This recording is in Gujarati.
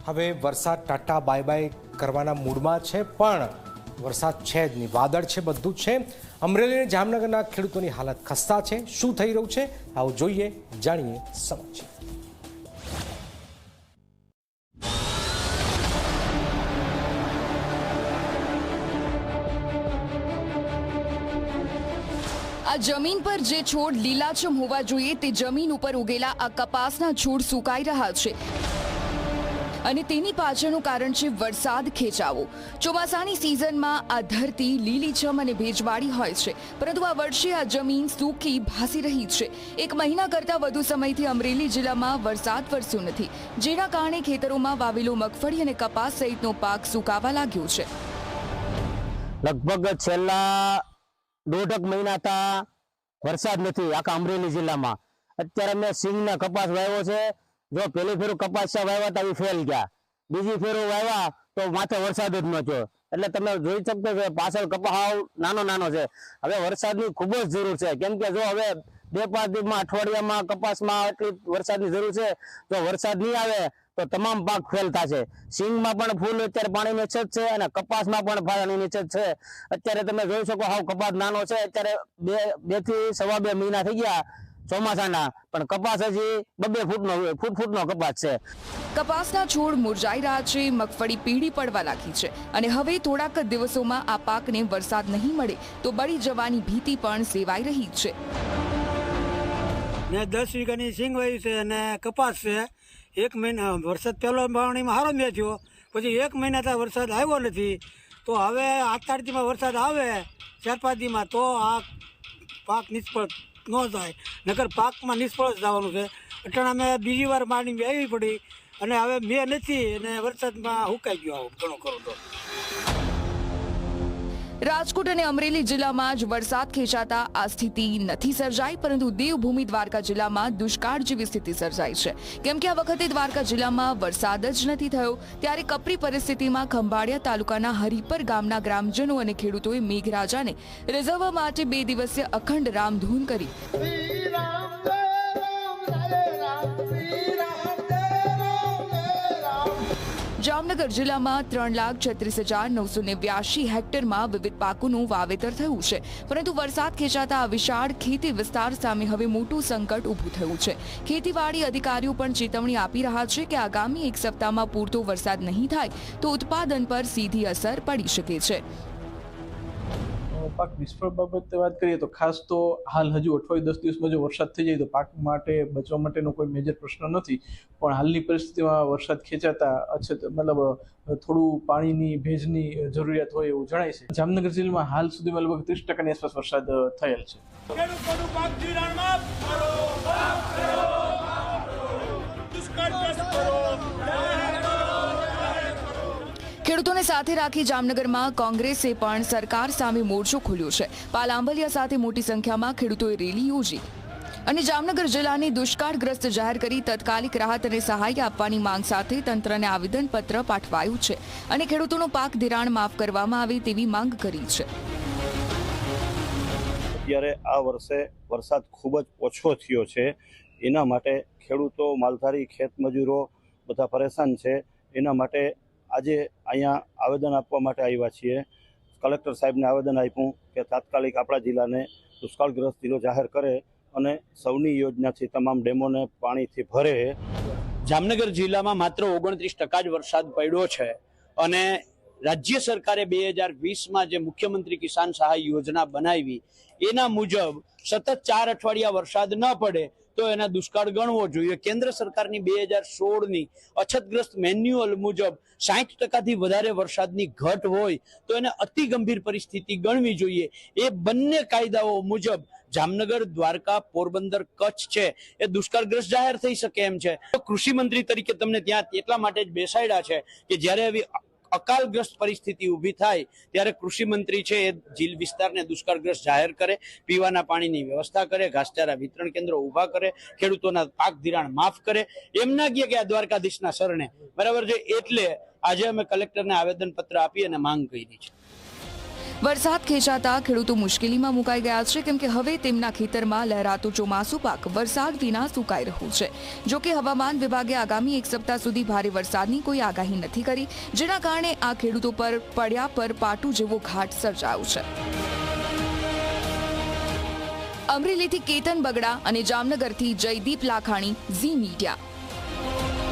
હવે વરસાદ ટાટા બાય બાય કરવાના મૂડમાં છે, પણ વરસાદ છે જ નહીં, વાદળ છે, બધું જ છે। અમરેલી અને જામનગરના ખેડૂતોની હાલત ખસ્તા છે। શું થઈ રહ્યું છે આવો જોઈએ, જાણીએ, સમજીએ। આ જમીન પર જે છોડ લીલાછમ હોવા જોઈએ તે જમીન ઉપર ઉગેલા આ કપાસના છોડ સુકાઈ રહ્યા છે અને તેની પાછળનું કારણ છે વરસાદ ખેંચાવો। ચોમાસાની સિઝનમાં આ ધરતી લીલીછમ અને ભેજવાળી હોય છે, પરંતુ આ વર્ષે આ જમીન સૂકી ભાસી રહી છે। 1 મહિના કરતાં વધુ સમયથી અમરેલી જિલ્લામાં વરસાદ વરસ્યો નથી, જેના કારણે ખેતરોમાં વાવેલો મગફળી અને કપાસ સહિતનો પાક સુકાવા લાગ્યો છે। લગભગ છેલ્લા 1.5 મહિના તા વરસાદ નથી આખા અમરેલી જિલ્લામાં। અત્યારે મેં સિંગના કપાસ વાવ્યો છે। જો પેલી ફેરું કપાસ વાવ્યા હતા એ ફેલ ગયા, બીજી ફેરું વાવ્યા તો માથે વરસાદ જ ન થયો, એટલે તમે જોઈ શકતો છો પાછળ કપાસ નાનો છે। હવે વરસાદની ખૂબ જ જરૂર છે, કેમ કે જો હવે 2-5 દિવસમાં અઠવાડિયામાં કપાસમાં એટલી વરસાદની જરૂર છે। જો વરસાદ નહીં આવે તો તમામ પાક ફેલ થશે। સિંગમાં પણ ફૂલ અત્યારે પાણીની અછત છે અને કપાસમાં પણ પાણીની અછત છે। અત્યારે તમે જોઈ શકો હાવ કપાસ નાનો છે, અત્યારે 2 થી 2.5 મહિના થઈ ગયા ચોમાસાના, પણ કપાસ હજી 2 ફૂટનો કપાસ છે। કપાસના છોડ મુરઝાઈ રહ્યા છે, મગફળી પીળી પડવા લાગી છે અને હવે થોડાક દિવસોમાં આ પાકને વરસાદ નહીં મળે તો બળી જવાની ભીતિ પણ સેવાઈ રહી છે। મેં 10 વીઘાની સિંગ વાવી છે અને કપાસ છે। 1 મહિના વરસાદ પહેલો વાવણીમાં સારો મેં થયો, પછી 1 મહિના ત્યાં વરસાદ આવ્યો નથી, તો હવે 8 દીમાં વરસાદ આવે 4-5 દીમાં તો આ પાક નિષ્ફળ ન જાય, નકર પાકમાં નિષ્ફળ જ જવાનું છે। અટાણા મેં બીજી વાર માંડી વાવી પડી અને હવે મેં નથી અને વરસાદમાં હુકાઈ ગયો આવું ઘણો ખરો તો। રાજકોટ અને અમરેલી જિલ્લામાં જ વરસાદ ખેંચાતા આ સ્થિતિ નથી સર્જાઈ, પરંતુ દેવભૂમિ દ્વારકા જિલ્લામાં દુષ્કાળ જેવી સ્થિતિ સર્જાઈ છે, કેમ કે આ વખતે દ્વારકા જિલ્લામાં વરસાદ જ નથી થયો। ત્યારે કપરી પરિસ્થિતિમાં ખંભાળિયા તાલુકાના હરિપર ગામના ગ્રામજનો અને ખેડૂતોએ મેઘરાજાને રીઝવવા માટે 2 દિવસીય અખંડ રામધૂન કરી। જામનગર જિલ્લામાં 3,36,989 હેક્ટરમાં વિવિધ પાકોનું વાવેતર થયું છે, પરંતુ વરસાદ ખેંચાતા આ વિશાળ ખેતી વિસ્તાર સામે હવે મોટું સંકટ ઊભું થયું છે। ખેતીવાડી અધિકારીઓ પણ ચેતવણી આપી રહ્યા છે કે આગામી 1 સપ્તાહમાં પૂરતો વરસાદ નહીં થાય તો ઉત્પાદન પર સીધી અસર પડી શકે છે। પાક નિષ્ફળ બાબતે વાત કરીએ તો ખાસ તો હાલ હજુ 8-10 દિવસમાં જો વરસાદ થઈ જાય તો પાક માટે બચવા માટેનો કોઈ મેજર પ્રશ્ન નથી, પણ હાલની પરિસ્થિતિમાં વરસાદ ખેંચાતા અછત મતલબ થોડું પાણીની ભેજની જરૂરિયાત હોય એવું જણાય છે। જામનગર જિલ્લામાં હાલ સુધીમાં લગભગ 30% આસપાસ વરસાદ થયેલ છે। ખેડૂતોને સાથે રાખી જામનગરમાં કોંગ્રેસે પણ સરકાર સામે મોરચો ખોલ્યો છે। પાલાંબલિયા સાથે મોટી સંખ્યામાં ખેડૂતોએ રેલી યોજી અને જામનગર જિલ્લાને દુષ્કાળગ્રસ્ત જાહેર કરી તાત્કાલિક રાહત અને સહાય આપવાની માંગ સાથે તંત્રને આવેદનપત્ર પાઠવાયું છે અને ખેડૂતોનો પાક ધિરાણ માફ કરવામાં આવે તેવી માંગ કરી છે। અત્યારે આ વર્ષે વરસાદ ખૂબ જ ઓછો થયો છે, એના માટે ખેડૂતો, માલધારી, ખેતમજૂરો બધા પરેશાન છે। એના માટે આજે અહીંયા આવેદન આપવા માટે આવ્યા છીએ। કલેક્ટર સાહેબને આવેદન આપ્યું કે તાત્કાલિક આપણા જિલ્લાને દુષ્કાળગ્રસ્ત જિલ્લો જાહેર કરે અને સૌની યોજનાથી તમામ ડેમોને પાણીથી ભરે। જામનગર જિલ્લામાં માત્ર 29% જ વરસાદ પડ્યો છે અને રાજ્ય સરકારે 2020માં જે મુખ્યમંત્રી કિસાન સહાય યોજના બનાવી એના મુજબ સતત 4 અઠવાડિયા વરસાદ ન પડે તો એના દુષ્કાળ ગણવો જોઈએ। કેન્દ્ર સરકારની 2016ની અછતગ્રસ્ત મેન્યુઅલ મુજબ 60%થી વધારે વરસાદની ઘટ હોય તો એને અતિ ગંભીર પરિસ્થિતિ ગણવી જોઈએ। એ બંને કાયદાઓ મુજબ જામનગર, દ્વારકા, પોરબંદર, કચ્છ છે એ દુષ્કાળગ્રસ્ત જાહેર થઈ શકે એમ છે। તો કૃષિ મંત્રી તરીકે તમને ત્યાં એટલા માટે જ બેસાડ્યા છે કે જ્યારે આવી અકાલગ્રસ્ત પરિસ્થિતિ ઊભી થાય ત્યારે કૃષિ મંત્રી છે એ જીલ વિસ્તારને દુષ્કાળગ્રસ્ત જાહેર કરે, પીવાના પાણીની વ્યવસ્થા કરે, ઘાસચારા વિતરણ કેન્દ્રો ઊભા કરે, ખેડૂતોના પાક ધિરાણ માફ કરે। એમ ના કહે કે આ દ્વારકાધીશના શરણે, બરાબર છે। એટલે આજે અમે કલેક્ટરને આવેદનપત્ર આપી અને માંગ કરી છે। વરસાદ ખેંચાતા ખેડૂતો મુશ્કેલીમાં મુકાઈ ગયા છે, કેમ કે હવે તેમના ખેતરમાં લહેરાતો ચોમાસુ પાક વરસાદ વિના સુકાઈ રહ્યું છે. જો કે હવામાન વિભાગે આગામી 1 સપ્તાહ સુધી ભારે વરસાદની કોઈ આગાહી નથી કરી, જેના કારણે આ ખેડૂતો પર પડ્યા પર પાટું જેવો ઘાટ સર્જાયો છે. અમરેલીથી કેતન બગડા અને જામનગરથી જયદીપ લાખાણી, ઝી મીડિયા.